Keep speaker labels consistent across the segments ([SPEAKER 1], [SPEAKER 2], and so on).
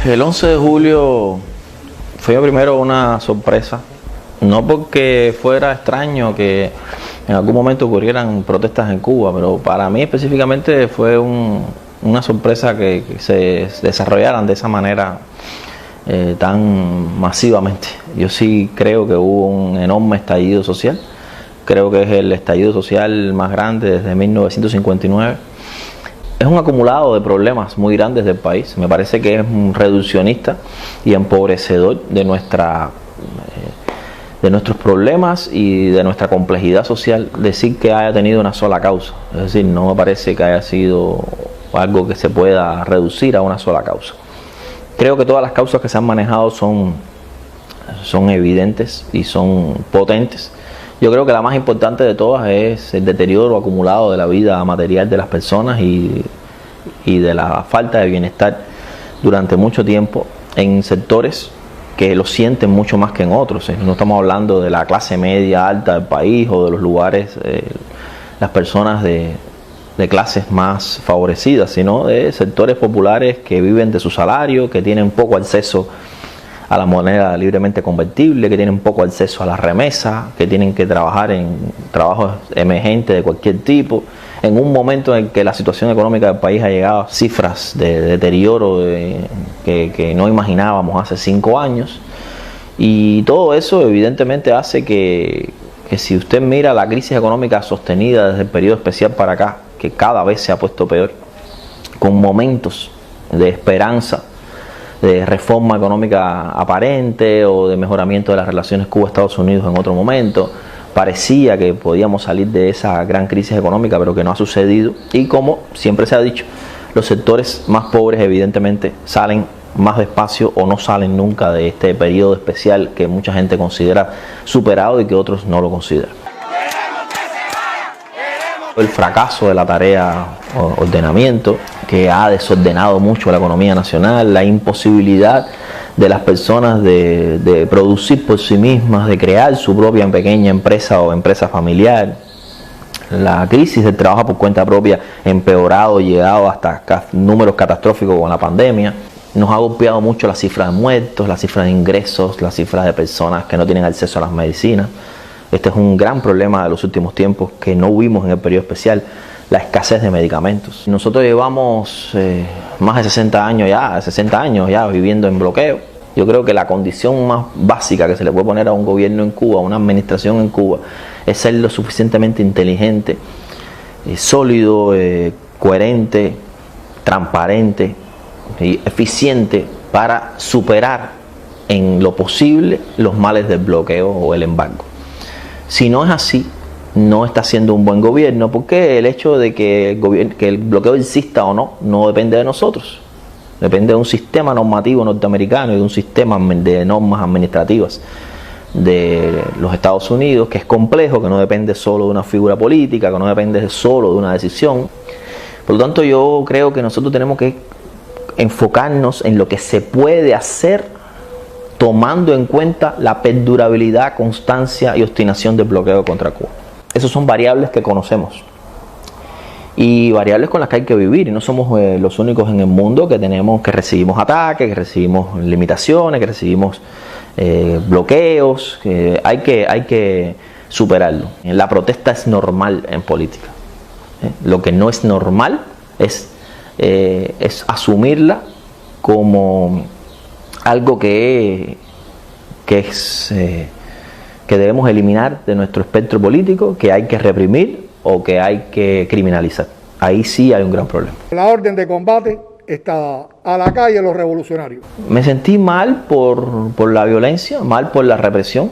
[SPEAKER 1] El 11 de julio fue primero una sorpresa, no porque fuera extraño que en algún momento ocurrieran protestas en Cuba, pero para mí específicamente fue una sorpresa que se desarrollaran de esa manera tan masivamente. Yo sí creo que hubo un enorme estallido social, creo que es el estallido social más grande desde 1959. Es un acumulado de problemas muy grandes del país. Me parece que es un reduccionista y empobrecedor de nuestros problemas y de nuestra complejidad social decir que haya tenido una sola causa. Es decir, no me parece que haya sido algo que se pueda reducir a una sola causa. Creo que todas las causas que se han manejado son evidentes y son potentes. Yo creo que la más importante de todas es el deterioro acumulado de la vida material de las personas y de la falta de bienestar durante mucho tiempo en sectores que lo sienten mucho más que en otros. No estamos hablando de la clase media alta del país o de los lugares, las personas de clases más favorecidas, sino de sectores populares que viven de su salario, que tienen poco acceso a la moneda libremente convertible, que tienen poco acceso a la remesa, que tienen que trabajar en trabajos emergentes de cualquier tipo, en un momento en que la situación económica del país ha llegado a cifras de deterioro que no imaginábamos hace 5 años. Y todo eso evidentemente hace que si usted mira la crisis económica sostenida desde el periodo especial para acá, que cada vez se ha puesto peor, con momentos de esperanza, de reforma económica aparente o de mejoramiento de las relaciones Cuba-Estados Unidos en otro momento. Parecía que podíamos salir de esa gran crisis económica, pero que no ha sucedido. Y como siempre se ha dicho, los sectores más pobres evidentemente salen más despacio o no salen nunca de este periodo especial que mucha gente considera superado y que otros no lo consideran. El fracaso de la tarea ordenamiento, que ha desordenado mucho la economía nacional, la imposibilidad de las personas de producir por sí mismas, de crear su propia pequeña empresa o empresa familiar, la crisis del trabajo por cuenta propia empeorado, llegado hasta números catastróficos con la pandemia. Nos ha golpeado mucho las cifras de muertos, las cifras de ingresos, las cifras de personas que no tienen acceso a las medicinas. Este es un gran problema de los últimos tiempos que no vimos en el periodo especial, la escasez de medicamentos. Nosotros llevamos más de 60 años ya viviendo en bloqueo. Yo creo que la condición más básica que se le puede poner a un gobierno en Cuba, a una administración en Cuba, es ser lo suficientemente inteligente, sólido, coherente, transparente y eficiente para superar en lo posible los males del bloqueo o el embargo. Si no es así, no está siendo un buen gobierno, porque el hecho de que el bloqueo exista o no depende de nosotros. Depende de un sistema normativo norteamericano y de un sistema de normas administrativas de los Estados Unidos, que es complejo, que no depende solo de una figura política, que no depende solo de una decisión. Por lo tanto, yo creo que nosotros tenemos que enfocarnos en lo que se puede hacer tomando en cuenta la perdurabilidad, constancia y obstinación del bloqueo contra Cuba. Esas son variables que conocemos y variables con las que hay que vivir, y no somos los únicos en el mundo que recibimos ataques, que recibimos limitaciones, que recibimos bloqueos. Hay que superarlo. La protesta es normal en política. Lo que no es normal es asumirla como algo que debemos eliminar de nuestro espectro político, que hay que reprimir o que hay que criminalizar. Ahí sí hay un gran problema.
[SPEAKER 2] La orden de combate está a la calle los revolucionarios.
[SPEAKER 1] Me sentí mal por la violencia, mal por la represión,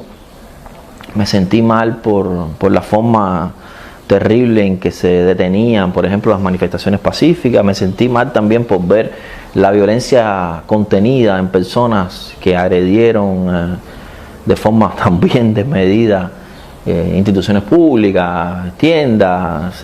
[SPEAKER 1] me sentí mal por la forma terrible en que se detenían, por ejemplo, las manifestaciones pacíficas. Me sentí mal también por ver la violencia contenida en personas que agredieron de forma también desmedida instituciones públicas, tiendas,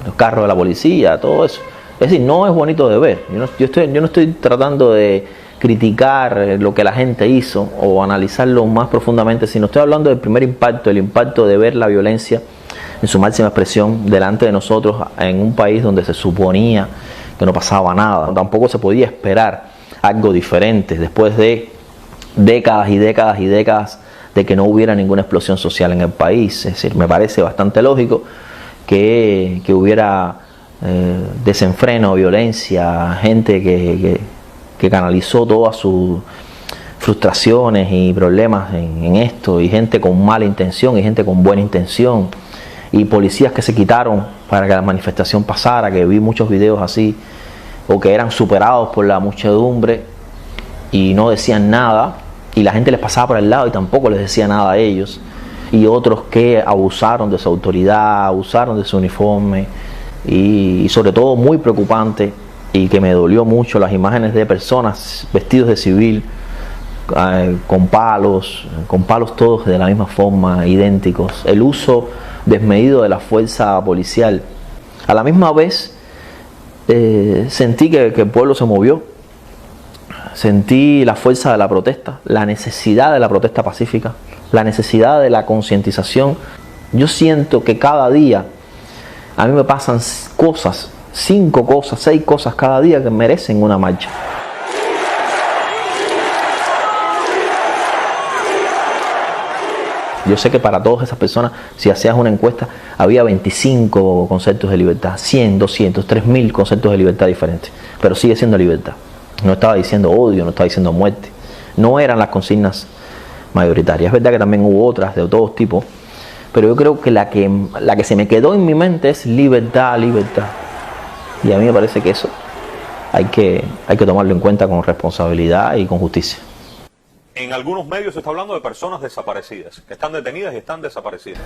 [SPEAKER 1] los carros de la policía, todo eso. Es decir, no es bonito de ver. Yo no estoy tratando de criticar lo que la gente hizo o analizarlo más profundamente, sino estoy hablando del primer impacto, el impacto de ver la violencia en su máxima expresión delante de nosotros en un país donde se suponía que no pasaba nada. Tampoco se podía esperar algo diferente, después de décadas y décadas y décadas de que no hubiera ninguna explosión social en el país. Es decir, me parece bastante lógico que hubiera desenfreno, violencia, gente que canalizó todas sus frustraciones y problemas en esto, y gente con mala intención y gente con buena intención, y policías que se quitaron para que la manifestación pasara, que vi muchos videos así, o que eran superados por la muchedumbre y no decían nada, y la gente les pasaba por el lado y tampoco les decía nada a ellos, y otros que abusaron de su autoridad, abusaron de su uniforme, y sobre todo muy preocupante, y que me dolió mucho, las imágenes de personas vestidos de civil, con palos todos de la misma forma, idénticos, el uso desmedido de la fuerza policial. A la misma vez sentí que el pueblo se movió, sentí la fuerza de la protesta, la necesidad de la protesta pacífica, la necesidad de la concientización. Yo siento que cada día a mí me pasan cosas, 5 cosas, 6 cosas cada día que merecen una marcha. Yo sé que para todas esas personas, si hacías una encuesta, había 25 conceptos de libertad, 100, 200, 3000 conceptos de libertad diferentes, pero sigue siendo libertad. No estaba diciendo odio, no estaba diciendo muerte. No eran las consignas mayoritarias. Es verdad que también hubo otras de todos tipos, pero yo creo que la que se me quedó en mi mente es libertad, libertad. Y a mí me parece que eso hay que tomarlo en cuenta con responsabilidad y con justicia.
[SPEAKER 3] En algunos medios se está hablando de personas desaparecidas, que están detenidas y están desaparecidas.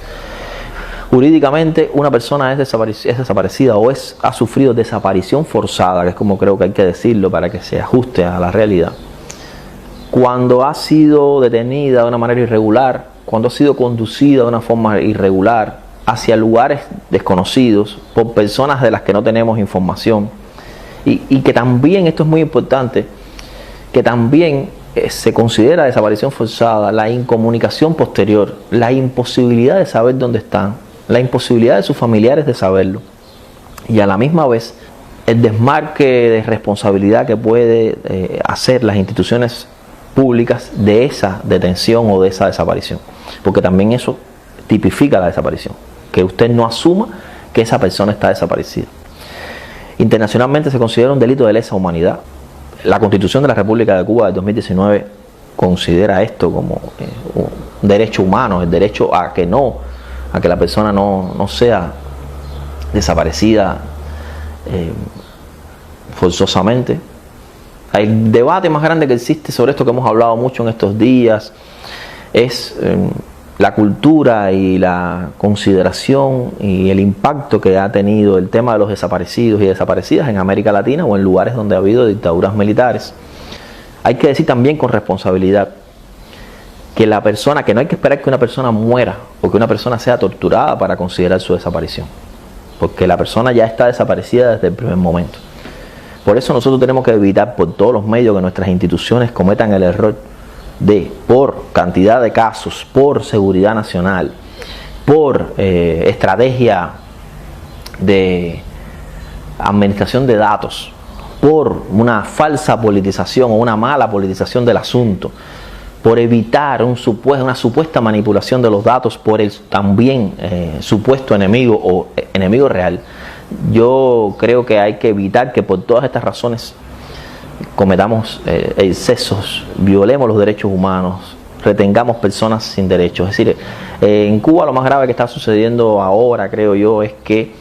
[SPEAKER 1] Jurídicamente, una persona es desaparecida o ha sufrido desaparición forzada, que es como creo que hay que decirlo para que se ajuste a la realidad, cuando ha sido detenida de una manera irregular, cuando ha sido conducida de una forma irregular hacia lugares desconocidos por personas de las que no tenemos información, y que también, esto es muy importante, que también se considera desaparición forzada la incomunicación posterior, la imposibilidad de saber dónde están, la imposibilidad de sus familiares de saberlo, y a la misma vez el desmarque de responsabilidad que puede hacer las instituciones públicas de esa detención o de esa desaparición, porque también eso tipifica la desaparición, que usted no asuma que esa persona está desaparecida. Internacionalmente se considera un delito de lesa humanidad. La Constitución de la República de Cuba del 2019 considera esto como un derecho humano, el derecho a que la persona no sea desaparecida forzosamente. El debate más grande que existe sobre esto, que hemos hablado mucho en estos días, es la cultura y la consideración y el impacto que ha tenido el tema de los desaparecidos y desaparecidas en América Latina o en lugares donde ha habido dictaduras militares. Hay que decir también con responsabilidad que que no hay que esperar que una persona muera o que una persona sea torturada para considerar su desaparición, porque la persona ya está desaparecida desde el primer momento. Por eso nosotros tenemos que evitar por todos los medios que nuestras instituciones cometan el error de, por cantidad de casos, por seguridad nacional, por estrategia de administración de datos, por una falsa politización o una mala politización del asunto, por evitar una supuesta manipulación de los datos por el también supuesto enemigo o enemigo real. Yo creo que hay que evitar que por todas estas razones cometamos excesos, violemos los derechos humanos, retengamos personas sin derechos. Es decir, en Cuba lo más grave que está sucediendo ahora, creo yo, es que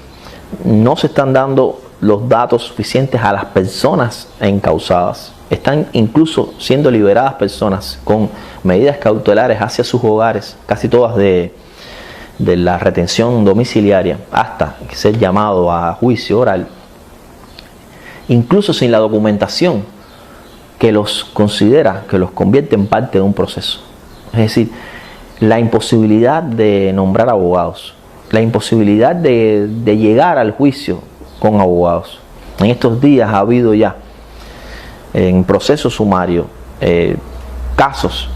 [SPEAKER 1] no se están dando los datos suficientes a las personas encausadas. Están incluso siendo liberadas personas con medidas cautelares hacia sus hogares, casi todas de la retención domiciliaria, hasta ser llamado a juicio oral, incluso sin la documentación que los considera, que los convierte en parte de un proceso. Es decir, la imposibilidad de nombrar abogados, la imposibilidad de llegar al juicio con abogados. En estos días ha habido ya en proceso sumario casos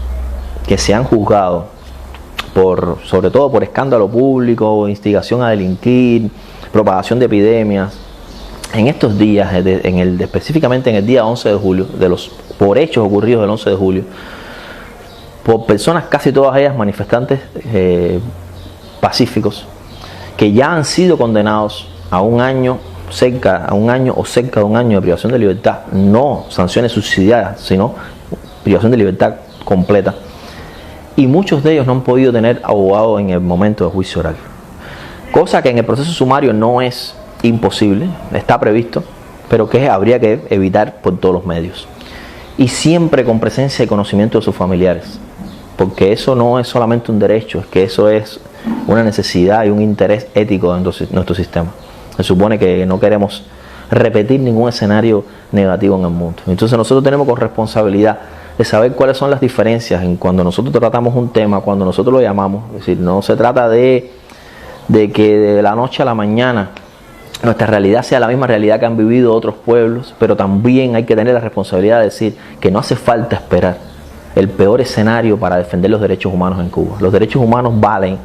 [SPEAKER 1] que se han juzgado sobre todo por escándalo público, instigación a delinquir, propagación de epidemias, en estos días, específicamente en el día 11 de julio, por hechos ocurridos el 11 de julio, por personas, casi todas ellas manifestantes pacíficos, que ya han sido condenados a un año, cerca de un año de privación de libertad, no sanciones subsidiadas, sino privación de libertad completa. Y muchos de ellos no han podido tener abogado en el momento de juicio oral. Cosa que en el proceso sumario no es imposible, está previsto, pero que habría que evitar por todos los medios. Y siempre con presencia y conocimiento de sus familiares. Porque eso no es solamente un derecho, es que eso es una necesidad y un interés ético de nuestro sistema. Se supone que no queremos repetir ningún escenario negativo en el mundo. Entonces nosotros tenemos con responsabilidad de saber cuáles son las diferencias en cuando nosotros tratamos un tema, cuando nosotros lo llamamos. Es decir, no se trata de que de la noche a la mañana nuestra realidad sea la misma realidad que han vivido otros pueblos, pero también hay que tener la responsabilidad de decir que no hace falta esperar el peor escenario para defender los derechos humanos en Cuba. Los derechos humanos valen,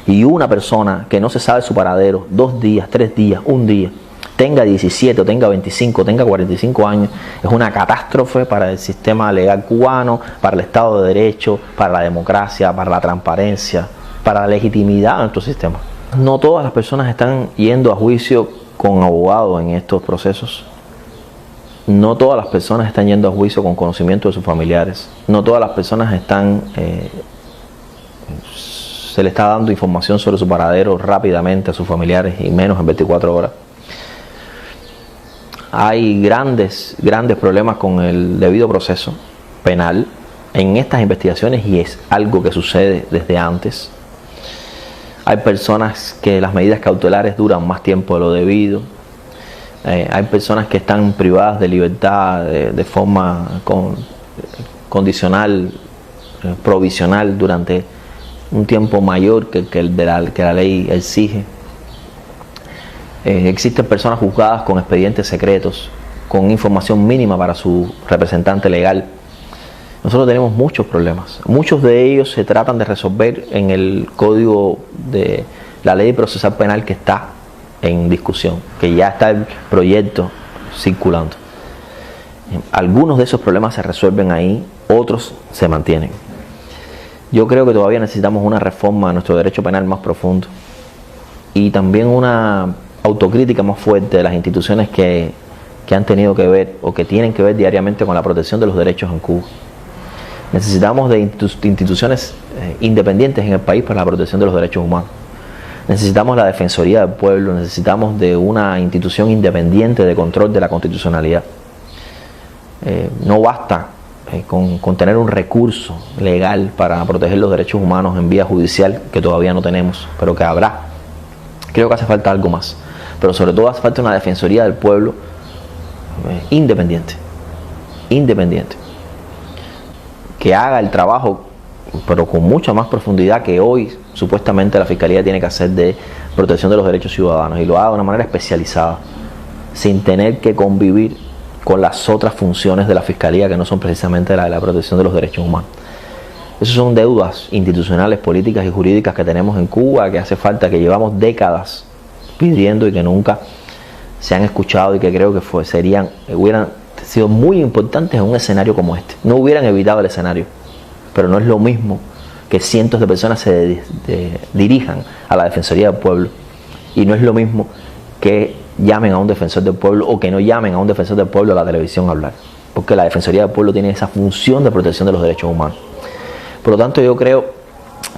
[SPEAKER 1] y una persona que no se sabe su paradero, 2 días, 3 días, un día, tenga 17 o tenga 25 o tenga 45 años, es una catástrofe para el sistema legal cubano, para el Estado de Derecho, para la democracia, para la transparencia, para la legitimidad de nuestro sistema. No todas las personas están yendo a juicio con abogados en estos procesos. No todas las personas están yendo a juicio con conocimiento de sus familiares. No todas las personas se le está dando información sobre su paradero rápidamente a sus familiares, y menos en 24 horas. Hay grandes problemas con el debido proceso penal en estas investigaciones, y es algo que sucede desde antes. Hay personas que las medidas cautelares duran más tiempo de lo debido. Hay personas que están privadas de libertad de forma condicional, provisional, durante un tiempo mayor que la ley exige. Existen personas juzgadas con expedientes secretos, con información mínima para su representante legal. Nosotros tenemos muchos problemas. Muchos de ellos se tratan de resolver en el código de la ley procesal penal que está en discusión, que ya está el proyecto circulando. Algunos de esos problemas se resuelven ahí, otros se mantienen. Yo creo que todavía necesitamos una reforma de nuestro derecho penal más profundo, y también una autocrítica más fuerte de las instituciones que han tenido que ver o que tienen que ver diariamente con la protección de los derechos en Cuba. Necesitamos de instituciones independientes en el país para la protección de los derechos humanos. Necesitamos la Defensoría del Pueblo, necesitamos de una institución independiente de control de la constitucionalidad. No basta con tener un recurso legal para proteger los derechos humanos en vía judicial, que todavía no tenemos, pero que habrá. Creo que hace falta algo más, pero sobre todo hace falta una Defensoría del Pueblo independiente, que haga el trabajo, pero con mucha más profundidad que hoy supuestamente la Fiscalía tiene que hacer, de protección de los derechos ciudadanos, y lo haga de una manera especializada, sin tener que convivir con las otras funciones de la Fiscalía, que no son precisamente la de la protección de los derechos humanos. Esas son deudas institucionales, políticas y jurídicas que tenemos en Cuba, que hace falta, que llevamos décadas pidiendo y que nunca se han escuchado, y que creo que hubieran sido muy importantes en un escenario como este. No hubieran evitado el escenario, pero no es lo mismo que cientos de personas se dirijan a la Defensoría del Pueblo, y no es lo mismo que llamen a un defensor del pueblo o que no llamen a un defensor del pueblo a la televisión a hablar, porque la Defensoría del Pueblo tiene esa función de protección de los derechos humanos. Por lo tanto, yo creo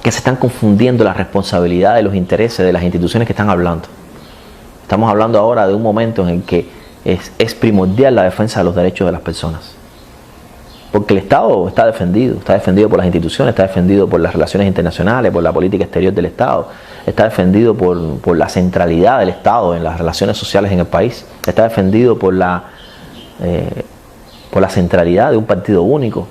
[SPEAKER 1] que se están confundiendo la responsabilidad de los intereses de las instituciones que están hablando. Estamos hablando ahora de un momento en el que es primordial la defensa de los derechos de las personas, porque el Estado está defendido por las instituciones, está defendido por las relaciones internacionales, por la política exterior del Estado, está defendido por la centralidad del Estado en las relaciones sociales en el país, está defendido por la centralidad de un partido único.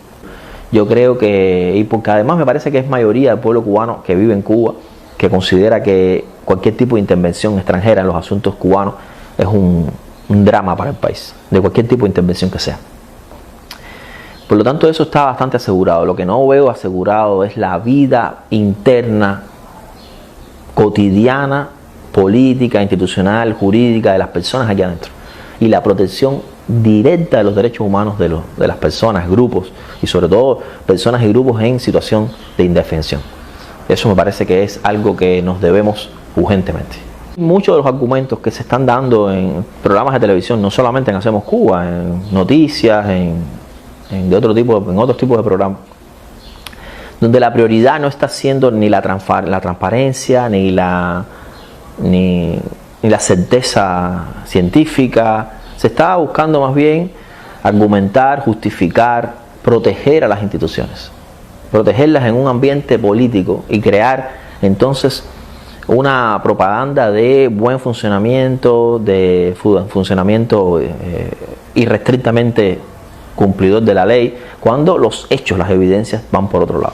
[SPEAKER 1] Yo creo y porque además me parece que es mayoría del pueblo cubano que vive en Cuba, que considera que cualquier tipo de intervención extranjera en los asuntos cubanos es un drama para el país, de cualquier tipo de intervención que sea. Por lo tanto, eso está bastante asegurado. Lo que no veo asegurado es la vida interna, cotidiana, política, institucional, jurídica de las personas allá adentro. y la protección directa de los derechos humanos de las personas, grupos y sobre todo personas y grupos en situación de indefensión. Eso me parece que es algo que nos debemos urgentemente. Muchos de los argumentos que se están dando en programas de televisión, no solamente en Hacemos Cuba, en noticias, en otros tipos de programas, donde la prioridad no está siendo ni la transparencia, ni la certeza científica. Se está buscando más bien argumentar, justificar, proteger a las instituciones, protegerlas en un ambiente político y crear entonces una propaganda de buen funcionamiento, de funcionamiento irrestrictamente cumplidor de la ley, cuando los hechos, las evidencias van por otro lado.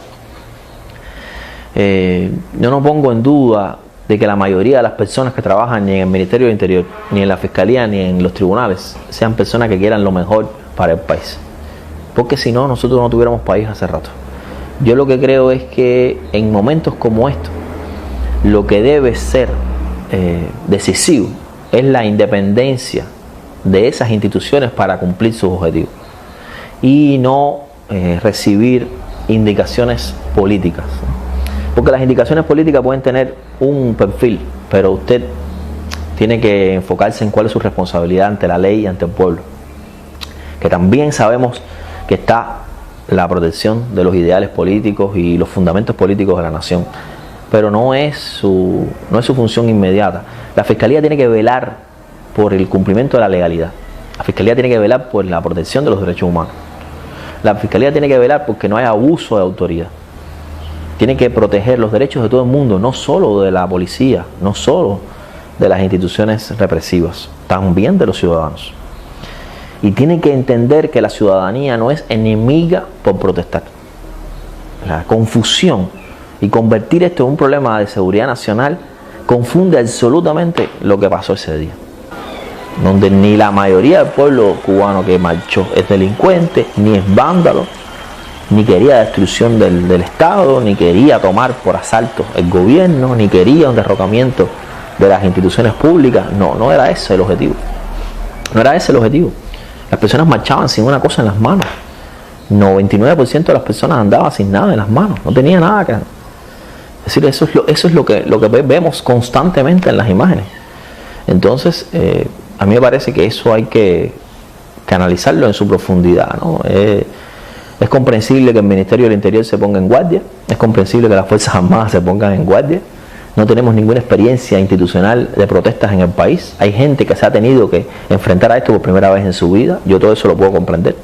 [SPEAKER 1] Yo no pongo en duda de que la mayoría de las personas que trabajan ni en el Ministerio del Interior, ni en la Fiscalía, ni en los tribunales, sean personas que quieran lo mejor para el país. Porque si no, nosotros no tuviéramos país hace rato. Yo lo que creo es que en momentos como estos, lo que debe ser decisivo es la independencia de esas instituciones para cumplir sus objetivos y no recibir indicaciones políticas. Porque las indicaciones políticas pueden tener un perfil, pero usted tiene que enfocarse en cuál es su responsabilidad ante la ley y ante el pueblo. Que también sabemos que está la protección de los ideales políticos y los fundamentos políticos de la nación, pero no es su función inmediata. La Fiscalía tiene que velar por el cumplimiento de la legalidad. La Fiscalía tiene que velar por la protección de los derechos humanos. La Fiscalía tiene que velar porque no haya abuso de autoridad. Tiene que proteger los derechos de todo el mundo, no solo de la policía, no solo de las instituciones represivas, también de los ciudadanos. Y tiene que entender que la ciudadanía no es enemiga por protestar. La confusión y convertir esto en un problema de seguridad nacional confunde absolutamente lo que pasó ese día, donde ni la mayoría del pueblo cubano que marchó es delincuente, ni es vándalo, ni quería destrucción del Estado, ni quería tomar por asalto el gobierno, ni quería un derrocamiento de las instituciones públicas. No era ese el objetivo. No era ese el objetivo. Las personas marchaban sin una cosa en las manos. 99% de las personas andaban sin nada en las manos, no tenía nada que... Es decir, eso es lo que vemos constantemente en las imágenes. Entonces, a mí me parece que eso hay que analizarlo en su profundidad, ¿no? Es comprensible que el Ministerio del Interior se ponga en guardia, es comprensible que las Fuerzas Armadas se pongan en guardia. No tenemos ninguna experiencia institucional de protestas en el país. Hay gente que se ha tenido que enfrentar a esto por primera vez en su vida. Yo todo eso lo puedo comprender.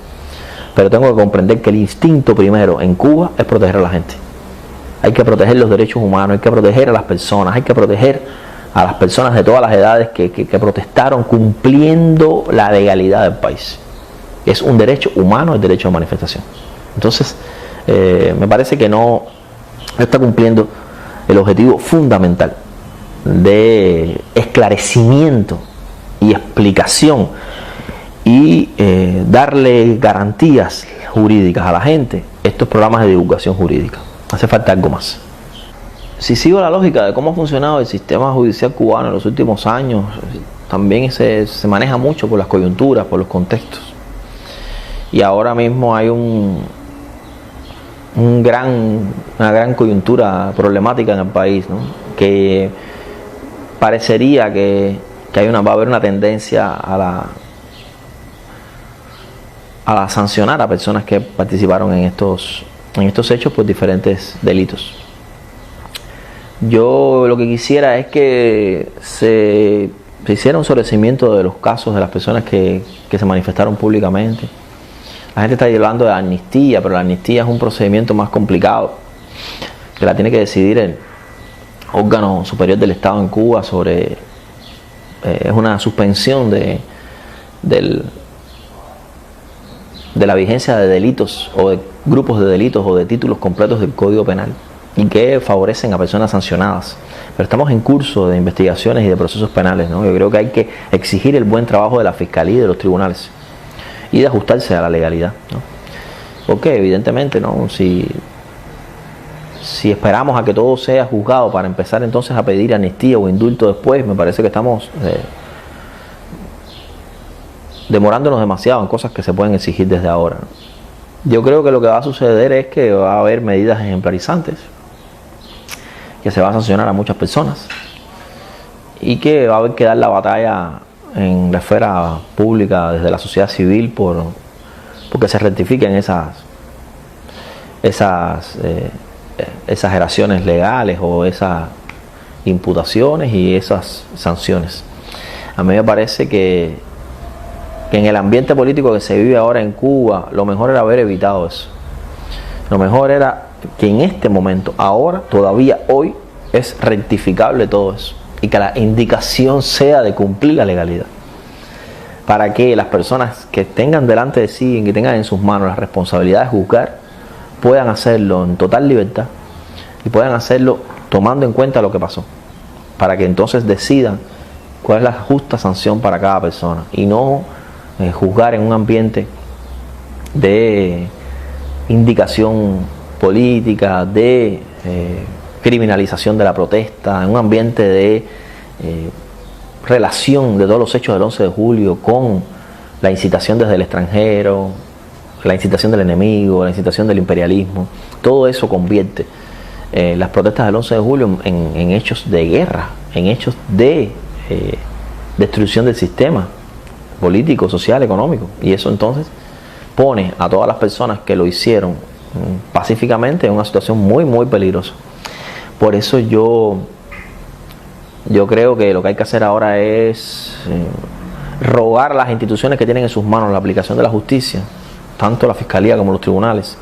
[SPEAKER 1] Pero tengo que comprender que el instinto primero en Cuba es proteger a la gente. Hay que proteger los derechos humanos, hay que proteger a las personas, hay que proteger a las personas de todas las edades que protestaron cumpliendo la legalidad del país. Es un derecho humano el derecho de manifestación. Entonces, me parece que no está cumpliendo el objetivo fundamental de esclarecimiento y explicación y darle garantías jurídicas a la gente, estos programas de divulgación jurídica. Hace falta algo más. Si sigo la lógica de cómo ha funcionado el sistema judicial cubano en los últimos años, también se maneja mucho por las coyunturas, por los contextos. Y ahora mismo hay una gran coyuntura problemática en el país, ¿no? Que parecería que va a haber una tendencia a sancionar a personas que participaron en estos hechos por diferentes delitos. Yo lo que quisiera es que se hiciera un sobreseimiento de los casos de las personas que se manifestaron públicamente. La gente está hablando de amnistía, pero la amnistía es un procedimiento más complicado, que la tiene que decidir el órgano superior del Estado en Cuba sobre... es una suspensión de la vigencia de delitos o de grupos de delitos o de títulos completos del Código Penal y que favorecen a personas sancionadas. Pero estamos en curso de investigaciones y de procesos penales, ¿no? Yo creo que hay que exigir el buen trabajo de la Fiscalía y de los tribunales y de ajustarse a la legalidad, ¿no? Porque evidentemente, ¿no? Si esperamos a que todo sea juzgado para empezar entonces a pedir amnistía o indulto después, me parece que estamos demorándonos demasiado en cosas que se pueden exigir desde ahora, ¿no? Yo creo que lo que va a suceder es que va a haber medidas ejemplarizantes, que se va a sancionar a muchas personas y que va a haber que dar la batalla en la esfera pública desde la sociedad civil porque se rectifiquen esas exageraciones legales o esas imputaciones y esas sanciones. A mí me parece que en el ambiente político que se vive ahora en Cuba, lo mejor era haber evitado eso. Lo mejor era que en este momento, ahora, todavía hoy, es rectificable todo eso. Y que la indicación sea de cumplir la legalidad. Para que las personas que tengan delante de sí, que tengan en sus manos la responsabilidad de juzgar, puedan hacerlo en total libertad y puedan hacerlo tomando en cuenta lo que pasó. Para que entonces decidan cuál es la justa sanción para cada persona. Y no juzgar en un ambiente de indicación política, de criminalización de la protesta, en un ambiente de relación de todos los hechos del 11 de julio con la incitación desde el extranjero, la incitación del enemigo, la incitación del imperialismo. Todo eso convierte las protestas del 11 de julio en hechos de guerra, en hechos de destrucción del sistema político, social, económico. Y eso entonces pone a todas las personas que lo hicieron pacíficamente en una situación muy, muy peligrosa. Por eso yo creo que lo que hay que hacer ahora es rogar a las instituciones que tienen en sus manos la aplicación de la justicia, tanto la Fiscalía como los tribunales,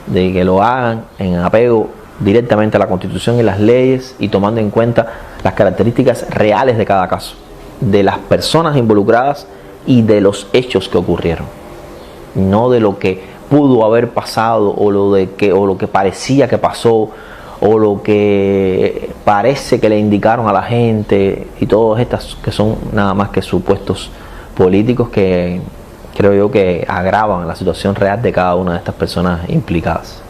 [SPEAKER 1] de que lo hagan en apego directamente a la Constitución y las leyes y tomando en cuenta las características reales de cada caso, de las personas involucradas y de los hechos que ocurrieron, no de lo que pudo haber pasado o lo que parecía que pasó o lo que parece que le indicaron a la gente, y todas estas que son nada más que supuestos políticos que creo yo que agravan la situación real de cada una de estas personas implicadas.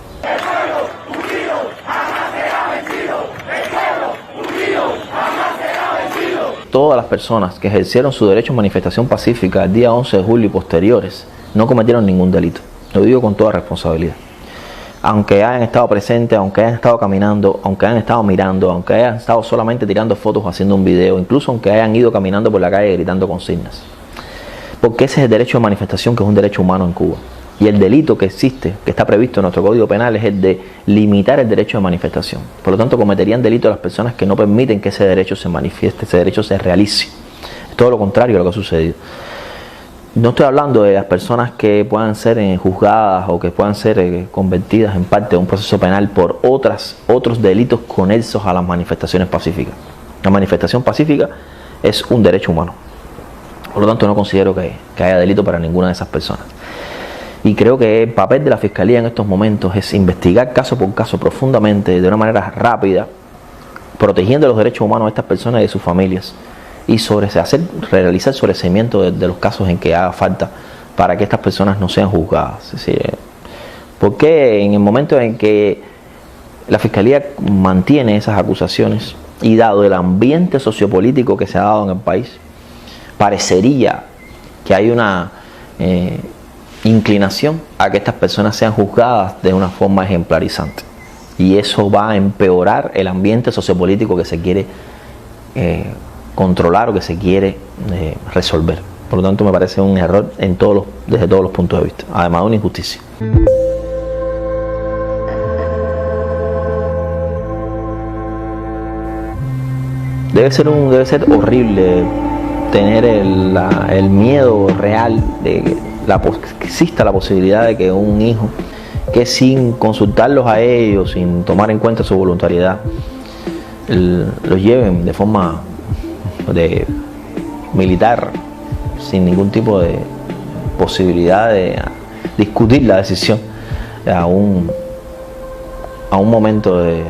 [SPEAKER 1] Todas las personas que ejercieron su derecho a manifestación pacífica el día 11 de julio y posteriores no cometieron ningún delito. Lo digo con toda responsabilidad. Aunque hayan estado presentes, aunque hayan estado caminando, aunque hayan estado mirando, aunque hayan estado solamente tirando fotos o haciendo un video, incluso aunque hayan ido caminando por la calle gritando consignas. Porque ese es el derecho de manifestación, que es un derecho humano en Cuba. Y el delito que existe, que está previsto en nuestro Código Penal, es el de limitar el derecho de manifestación. Por lo tanto, cometerían delito las personas que no permiten que ese derecho se manifieste, ese derecho se realice. Es todo lo contrario a lo que ha sucedido. No estoy hablando de las personas que puedan ser juzgadas o que puedan ser convertidas en parte de un proceso penal por otros delitos conexos a las manifestaciones pacíficas. La manifestación pacífica es un derecho humano. Por lo tanto, no considero que haya delito para ninguna de esas personas. Y creo que el papel de la Fiscalía en estos momentos es investigar caso por caso profundamente, de una manera rápida, protegiendo los derechos humanos de estas personas y de sus familias, y realizar sobreseimiento de los casos en que haga falta para que estas personas no sean juzgadas. Es decir, porque en el momento en que la Fiscalía mantiene esas acusaciones y dado el ambiente sociopolítico que se ha dado en el país, parecería que hay una inclinación a que estas personas sean juzgadas de una forma ejemplarizante, y eso va a empeorar el ambiente sociopolítico que se quiere controlar o que se quiere resolver. Por lo tanto, me parece un error desde todos los puntos de vista, además de una injusticia. Debe ser horrible tener el miedo real de que exista la posibilidad de que un hijo, que sin consultarlos a ellos, sin tomar en cuenta su voluntariedad, los lleven de forma militar, sin ningún tipo de posibilidad de discutir la decisión, a un momento de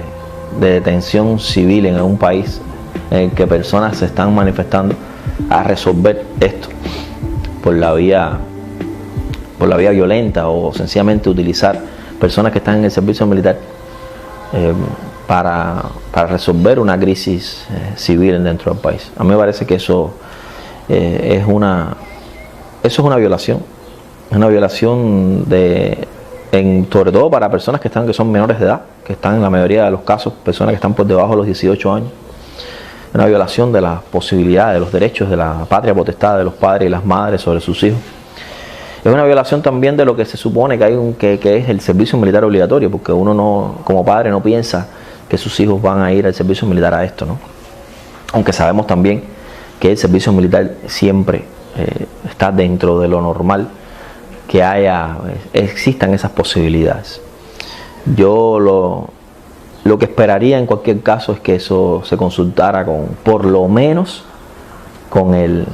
[SPEAKER 1] detención civil en un país en el que personas se están manifestando a resolver esto por la vía violenta, o sencillamente utilizar personas que están en el servicio militar para resolver una crisis civil dentro del país. A mí me parece que eso es eso es una violación sobre todo para personas que son menores de edad, que están en la mayoría de los casos, personas que están por debajo de los 18 años. Una violación de las posibilidades, de los derechos de la patria potestad de los padres y las madres sobre sus hijos. Es una violación también de lo que se supone que es el servicio militar obligatorio, porque uno no, como padre, no piensa que sus hijos van a ir al servicio militar a esto, ¿no? Aunque sabemos también que el servicio militar siempre está dentro de lo normal, que existan esas posibilidades. Yo lo que esperaría en cualquier caso es que eso se consultara por lo menos con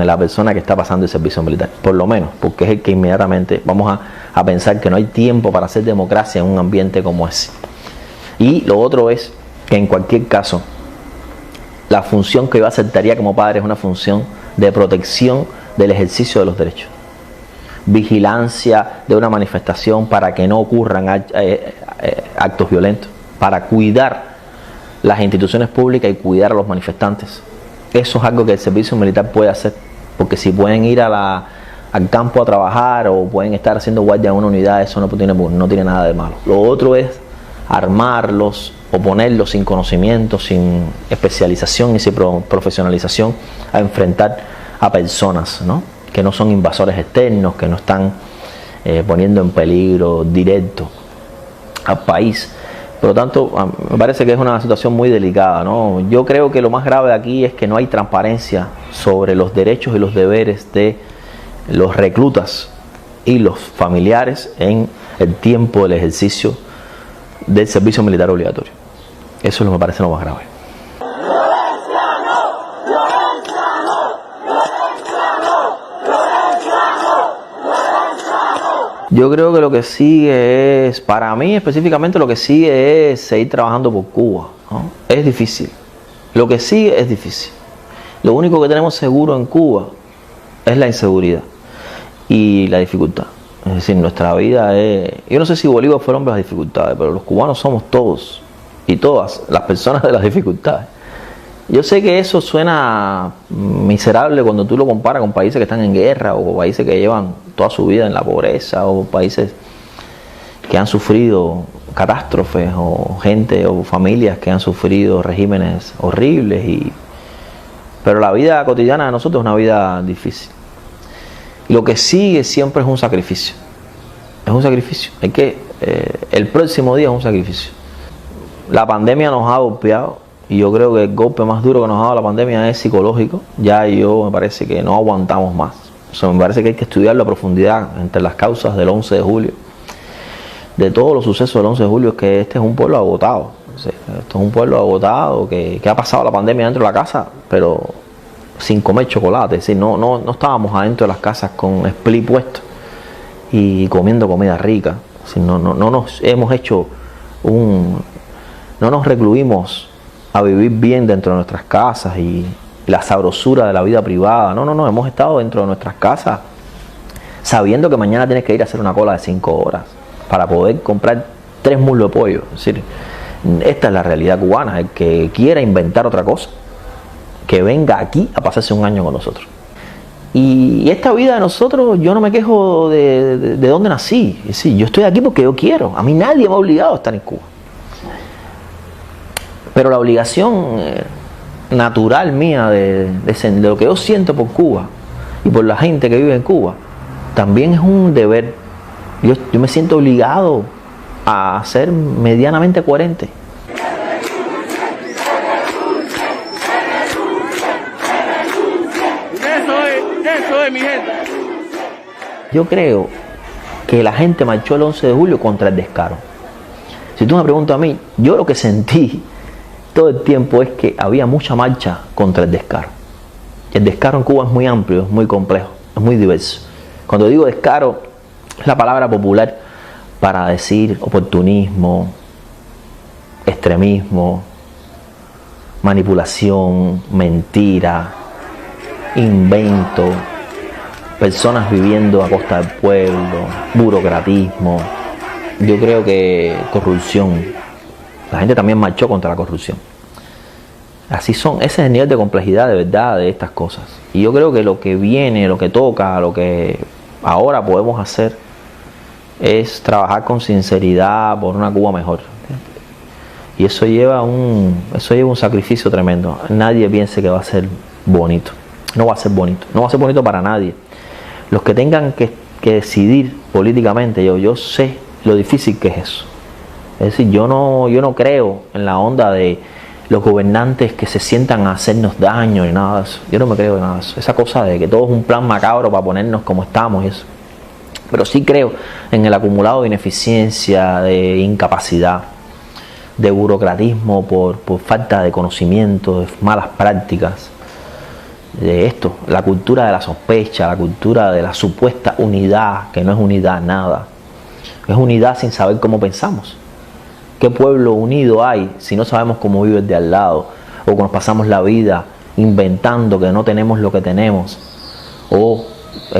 [SPEAKER 1] la persona que está pasando el servicio militar, por lo menos, porque es el que inmediatamente vamos a pensar que no hay tiempo para hacer democracia en un ambiente como ese. Y lo otro es que en cualquier caso la función que yo aceptaría como padre es una función de protección del ejercicio de los derechos, vigilancia de una manifestación para que no ocurran actos violentos, para cuidar las instituciones públicas y cuidar a los manifestantes. Eso es algo que el servicio militar puede hacer, porque si pueden ir al campo a trabajar o pueden estar haciendo guardia en una unidad, eso no tiene nada de malo. Lo otro es armarlos o ponerlos sin conocimiento, sin especialización y sin profesionalización a enfrentar a personas, ¿no? Que no son invasores externos, que no están poniendo en peligro directo al país. Por lo tanto, me parece que es una situación muy delicada, ¿no? Yo creo que lo más grave aquí es que no hay transparencia sobre los derechos y los deberes de los reclutas y los familiares en el tiempo del ejercicio del servicio militar obligatorio. Eso es lo que me parece lo más grave. Yo creo que lo que sigue es, para mí específicamente lo que sigue es seguir trabajando por Cuba, ¿no? Es difícil. Lo que sigue es difícil. Lo único que tenemos seguro en Cuba es la inseguridad y la dificultad. Es decir, nuestra vida es... Yo no sé si Bolívar fue el hombre de las dificultades, pero los cubanos somos todos y todas las personas de las dificultades. Yo sé que eso suena miserable cuando tú lo comparas con países que están en guerra o países que llevan toda su vida en la pobreza o países que han sufrido catástrofes o gente o familias que han sufrido regímenes horribles. Pero la vida cotidiana de nosotros es una vida difícil. Lo que sigue siempre es un sacrificio. Es un sacrificio. El próximo día es un sacrificio. La pandemia nos ha golpeado. Y yo creo que el golpe más duro que nos ha dado la pandemia es psicológico. Me parece que no aguantamos más. Me parece que hay que estudiarlo a profundidad entre las causas del 11 de julio. De todos los sucesos del 11 de julio, es que este es un pueblo agotado. Esto es un pueblo agotado que ha pasado la pandemia dentro de la casa, pero sin comer chocolate. Es decir, no estábamos adentro de las casas con split puesto y comiendo comida rica. Es decir, no nos recluimos a vivir bien dentro de nuestras casas y la sabrosura de la vida privada. No, hemos estado dentro de nuestras casas sabiendo que mañana tienes que ir a hacer una cola de 5 horas para poder comprar 3 muslos de pollo. Es decir, esta es la realidad cubana. El que quiera inventar otra cosa, que venga aquí a pasarse un año con nosotros. Y esta vida de nosotros, yo no me quejo de dónde nací. Es decir, yo estoy aquí porque yo quiero. A mí nadie me ha obligado a estar en Cuba. Pero la obligación natural mía de lo que yo siento por Cuba y por la gente que vive en Cuba, también es un deber. Yo me siento obligado a ser medianamente coherente. Eso es mi gente. Yo creo que la gente marchó el 11 de julio contra el descaro. Si tú me preguntas a mí, yo lo que sentí todo el tiempo es que había mucha marcha contra el descaro. El descaro en Cuba es muy amplio, es muy complejo, es muy diverso. Cuando digo descaro, es la palabra popular para decir oportunismo, extremismo, manipulación, mentira, invento, personas viviendo a costa del pueblo, burocratismo. Yo creo que corrupción. La gente también marchó contra la corrupción. Así son, ese es el nivel de complejidad de verdad de estas cosas. Y yo creo que lo que viene, lo que toca, lo que ahora podemos hacer es trabajar con sinceridad por una Cuba mejor. Y eso lleva un sacrificio tremendo. Nadie piense que va a ser bonito. No va a ser bonito. No va a ser bonito para nadie. Los que tengan que decidir políticamente, yo sé lo difícil que es eso. Es decir, yo no creo en la onda de los gobernantes que se sientan a hacernos daño ni nada de eso. Yo no me creo en nada de eso. Esa cosa de que todo es un plan macabro para ponernos como estamos y eso. Pero sí creo en el acumulado de ineficiencia, de incapacidad, de burocratismo por falta de conocimiento, de malas prácticas, de esto, la cultura de la sospecha, la cultura de la supuesta unidad, que no es unidad nada, es unidad sin saber cómo pensamos. ¿Qué pueblo unido hay si no sabemos cómo vive el de al lado? O nos pasamos la vida inventando que no tenemos lo que tenemos, o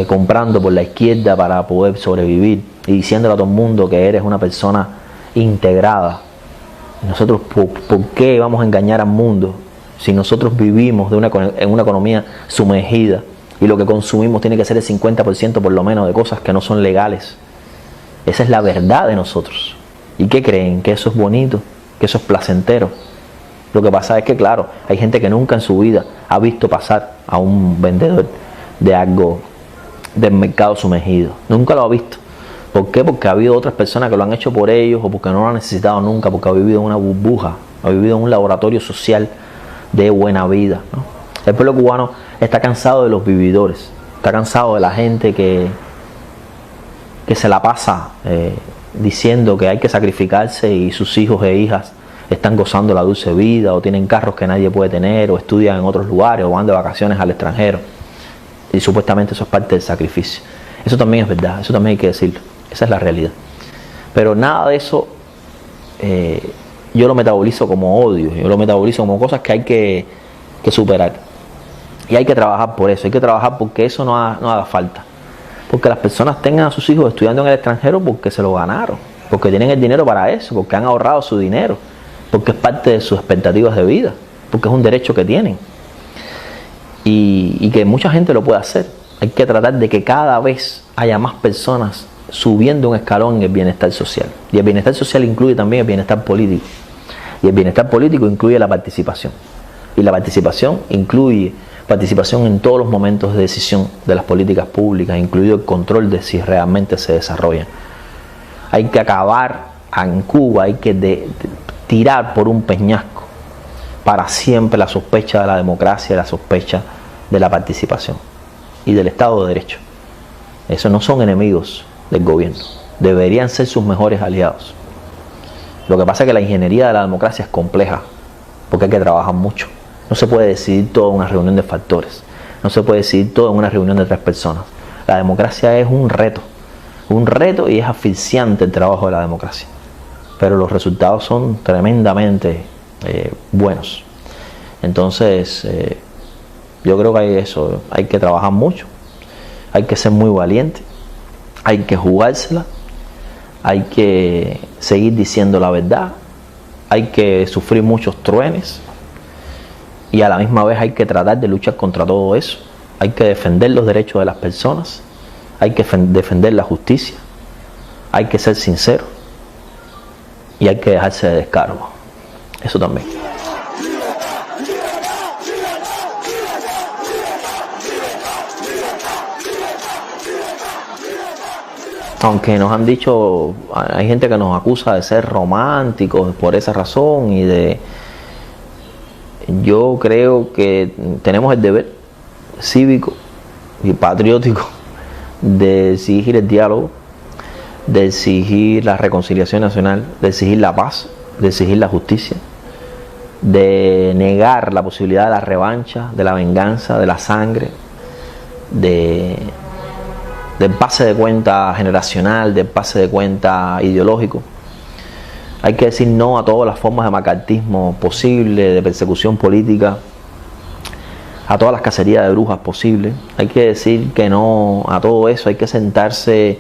[SPEAKER 1] comprando por la izquierda para poder sobrevivir y diciéndole a todo el mundo que eres una persona integrada. Nosotros, ¿por qué vamos a engañar al mundo si nosotros vivimos en una economía sumergida y lo que consumimos tiene que ser el 50% por lo menos de cosas que no son legales? Esa es la verdad de nosotros. ¿Y qué creen? ¿Que eso es bonito? ¿Que eso es placentero? Lo que pasa es que, claro, hay gente que nunca en su vida ha visto pasar a un vendedor de algo del mercado sumergido. Nunca lo ha visto. ¿Por qué? Porque ha habido otras personas que lo han hecho por ellos, o porque no lo han necesitado nunca, porque ha vivido en una burbuja, ha vivido en un laboratorio social de buena vida, ¿no? El pueblo cubano está cansado de los vividores, está cansado de la gente que se la pasa diciendo que hay que sacrificarse y sus hijos e hijas están gozando la dulce vida, o tienen carros que nadie puede tener, o estudian en otros lugares, o van de vacaciones al extranjero. Y supuestamente eso es parte del sacrificio. Eso también es verdad, eso también hay que decirlo. Esa es la realidad. Pero nada de eso yo lo metabolizo como odio, yo lo metabolizo como cosas que hay que superar. Y hay que trabajar por eso, hay que trabajar porque eso no haga falta. Porque las personas tengan a sus hijos estudiando en el extranjero porque se lo ganaron, porque tienen el dinero para eso, porque han ahorrado su dinero, porque es parte de sus expectativas de vida, porque es un derecho que tienen. Y que mucha gente lo puede hacer. Hay que tratar de que cada vez haya más personas subiendo un escalón en el bienestar social. Y el bienestar social incluye también el bienestar político. Y el bienestar político incluye la participación. Y la participación incluye participación en todos los momentos de decisión de las políticas públicas, incluido el control de si realmente se desarrollan. Hay que acabar en Cuba, hay que tirar por un peñasco para siempre la sospecha de la democracia, la sospecha de la participación y del Estado de Derecho. Esos no son enemigos del gobierno, deberían ser sus mejores aliados. Lo que pasa es que la ingeniería de la democracia es compleja, porque hay que trabajar mucho. No se puede decidir todo en una reunión de factores, no se puede decidir todo en una reunión de 3 personas. La democracia es un reto y es asfixiante el trabajo de la democracia. Pero los resultados son tremendamente buenos. Entonces, yo creo que hay que trabajar mucho, hay que ser muy valiente, hay que jugársela, hay que seguir diciendo la verdad, hay que sufrir muchos truenes y a la misma vez hay que tratar de luchar contra todo eso. Hay que defender los derechos de las personas, hay que defender la justicia, hay que ser sincero y hay que dejarse de descargo. Eso también. Aunque nos han dicho, hay gente que nos acusa de ser románticos por esa razón yo creo que tenemos el deber cívico y patriótico de exigir el diálogo, de exigir la reconciliación nacional, de exigir la paz, de exigir la justicia, de negar la posibilidad de la revancha, de la venganza, de la sangre, del pase de cuenta generacional, del pase de cuenta ideológico. Hay que decir no a todas las formas de macartismo posible, de persecución política, a todas las cacerías de brujas posibles. Hay que decir que no a todo eso, hay que sentarse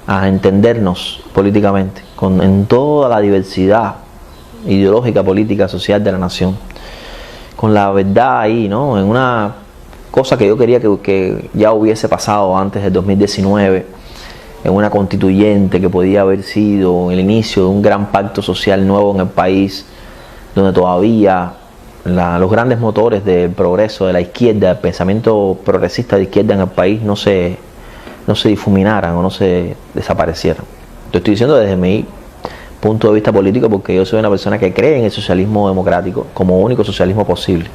[SPEAKER 1] a entendernos políticamente, en toda la diversidad ideológica, política, social de la nación. con la verdad ahí, ¿no? En una cosa que yo quería que ya hubiese pasado antes del 2019, en una constituyente que podía haber sido el inicio de un gran pacto social nuevo en el país, donde todavía los grandes motores del progreso de la izquierda, el pensamiento progresista de izquierda en el país no se difuminaran o no se desaparecieran. Lo estoy diciendo desde mi punto de vista político, porque yo soy una persona que cree en el socialismo democrático como único socialismo posible.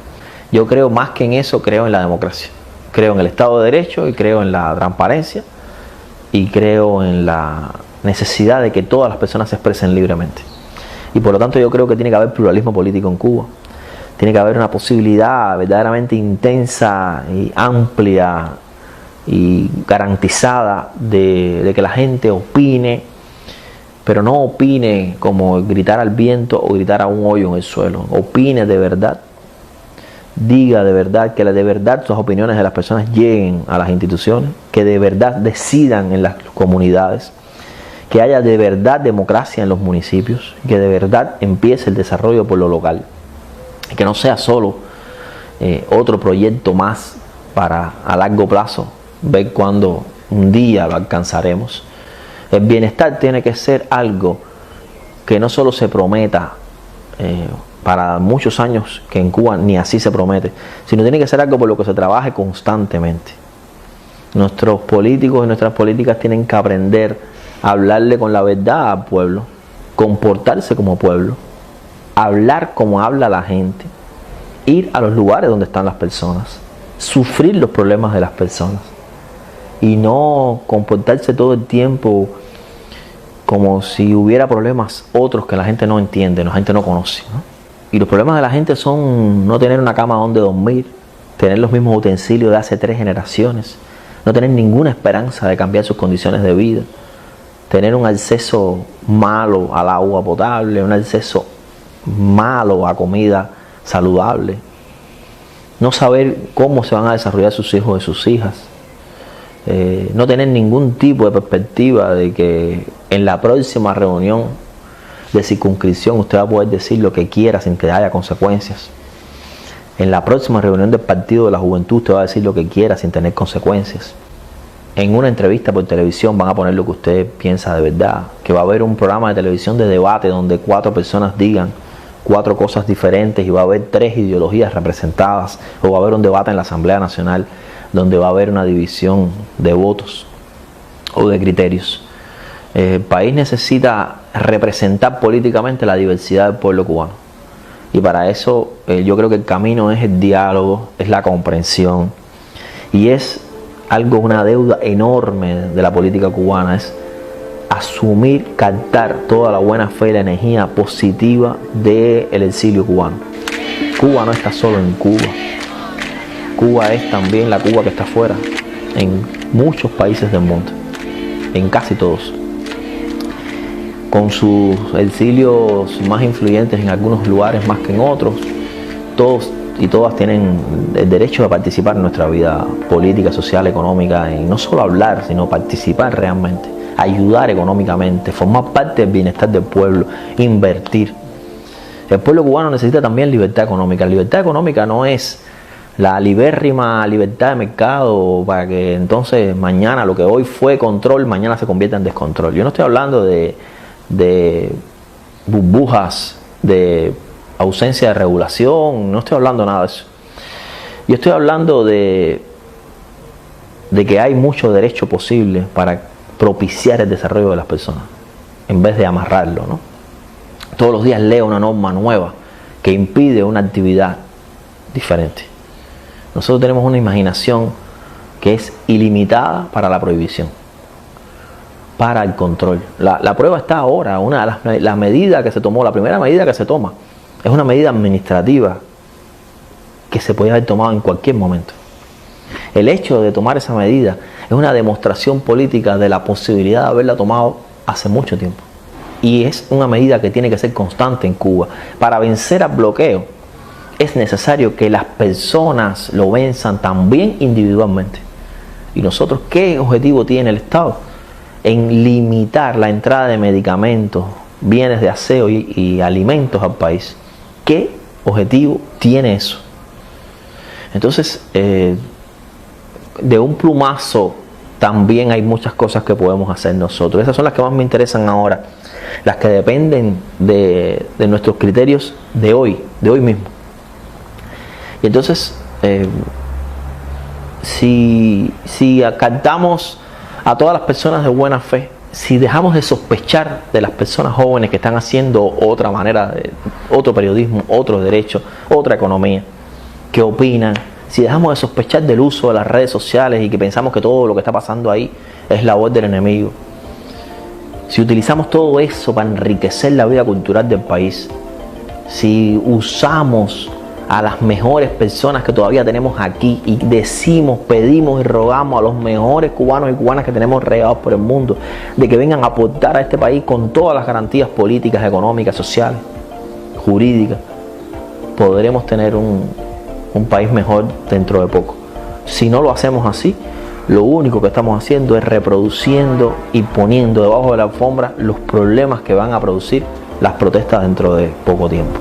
[SPEAKER 1] Yo creo más que en eso, creo en la democracia. Creo en el Estado de Derecho y creo en la transparencia y creo en la necesidad de que todas las personas se expresen libremente. Y por lo tanto yo creo que tiene que haber pluralismo político en Cuba. Tiene que haber una posibilidad verdaderamente intensa y amplia y garantizada de que la gente opine, pero no opine como gritar al viento o gritar a un hoyo en el suelo. Opine de verdad, diga de verdad, que de verdad sus opiniones de las personas lleguen a las instituciones, que de verdad decidan en las comunidades, que haya de verdad democracia en los municipios, que de verdad empiece el desarrollo por lo local, que no sea solo otro proyecto más para a largo plazo ver cuándo un día lo alcanzaremos. El bienestar tiene que ser algo que no solo se prometa para muchos años, que en Cuba ni así se promete, sino tiene que ser algo por lo que se trabaje constantemente. Nuestros políticos y nuestras políticas tienen que aprender a hablarle con la verdad al pueblo, comportarse como pueblo, hablar como habla la gente, ir a los lugares donde están las personas, sufrir los problemas de las personas y no comportarse todo el tiempo como si hubiera problemas otros que la gente no entiende, la gente no conoce, ¿no? Y los problemas de la gente son no tener una cama donde dormir, tener los mismos utensilios de hace 3 generaciones, no tener ninguna esperanza de cambiar sus condiciones de vida, tener un acceso malo al agua potable, un acceso malo a comida saludable, no saber cómo se van a desarrollar sus hijos y sus hijas, no tener ningún tipo de perspectiva de que en la próxima reunión de circunscripción usted va a poder decir lo que quiera sin que haya consecuencias. En la próxima reunión del Partido de la Juventud usted va a decir lo que quiera sin tener consecuencias. En una entrevista por televisión van a poner lo que usted piensa de verdad. Que va a haber un programa de televisión de debate donde 4 personas digan 4 cosas diferentes y va a haber 3 ideologías representadas. O va a haber un debate en la Asamblea Nacional donde va a haber una división de votos o de criterios. El país necesita representar políticamente la diversidad del pueblo cubano. Y para eso yo creo que el camino es el diálogo, es la comprensión. Y es algo, una deuda enorme de la política cubana, es asumir, captar toda la buena fe y la energía positiva del exilio cubano. Cuba no está solo en Cuba. Cuba es también la Cuba que está afuera, en muchos países del mundo, en casi todos. Con sus exilios más influyentes en algunos lugares más que en otros, todos y todas tienen el derecho de participar en nuestra vida política, social, económica, y no solo hablar, sino participar realmente, ayudar económicamente, formar parte del bienestar del pueblo, invertir. El pueblo cubano necesita también libertad económica. La libertad económica no es la libérrima libertad de mercado para que entonces mañana lo que hoy fue control, mañana se convierta en descontrol. Yo no estoy hablando de burbujas, de ausencia de regulación, no estoy hablando nada de eso. Yo estoy hablando de que hay mucho derecho posible para propiciar el desarrollo de las personas, en vez de amarrarlo, ¿no? Todos los días leo una norma nueva que impide una actividad diferente. Nosotros tenemos una imaginación que es ilimitada para la prohibición, para el control. La prueba está ahora. La medida que se tomó, la primera medida que se toma, es una medida administrativa que se puede haber tomado en cualquier momento. El hecho de tomar esa medida es una demostración política de la posibilidad de haberla tomado hace mucho tiempo. Y es una medida que tiene que ser constante en Cuba. Para vencer al bloqueo es necesario que las personas lo venzan también individualmente. ¿Y nosotros qué objetivo tiene el Estado? En limitar la entrada de medicamentos, bienes de aseo y alimentos al país. ¿Qué objetivo tiene eso? Entonces, de un plumazo también hay muchas cosas que podemos hacer nosotros. Esas son las que más me interesan ahora, las que dependen de nuestros criterios de hoy mismo. Y entonces, si acatamos a todas las personas de buena fe, si dejamos de sospechar de las personas jóvenes que están haciendo otra manera, otro periodismo, otro derecho, otra economía, que opinan, si dejamos de sospechar del uso de las redes sociales y que pensamos que todo lo que está pasando ahí es labor del enemigo, si utilizamos todo eso para enriquecer la vida cultural del país, si usamos a las mejores personas que todavía tenemos aquí y decimos, pedimos y rogamos a los mejores cubanos y cubanas que tenemos regados por el mundo de que vengan a aportar a este país con todas las garantías políticas, económicas, sociales, jurídicas, podremos tener un país mejor dentro de poco. Si no lo hacemos así, lo único que estamos haciendo es reproduciendo y poniendo debajo de la alfombra los problemas que van a producir las protestas dentro de poco tiempo.